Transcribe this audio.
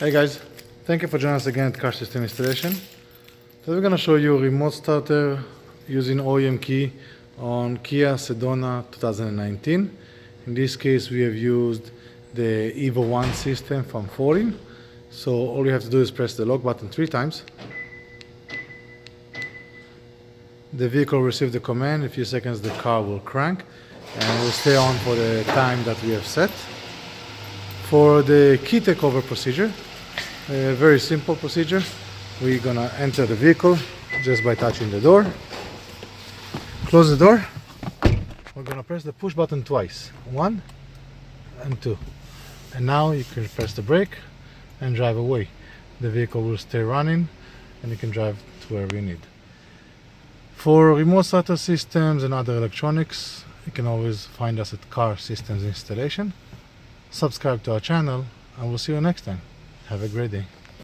Hey guys, thank you for joining us again at Car System Installation. Today we're going to show you a remote starter using OEM key on Kia Sedona 2019. In this case we have used the EVO-ONE system from Foreign. So all you have to do is press the lock button 3 times. The vehicle will receive the command. In a few seconds the car will crank and will stay on for the time that we have set. For the key takeover procedure, a very simple procedure. We're gonna enter the vehicle just by touching the door. Close the door. We're gonna press the push button twice, 1 and 2. And now you can press the brake and drive away. The vehicle will stay running and you can drive to wherever you need. For remote starter systems and other electronics, you can always find us at Car Systems Installation. Subscribe to our channel and we'll see you next time. Have a great day.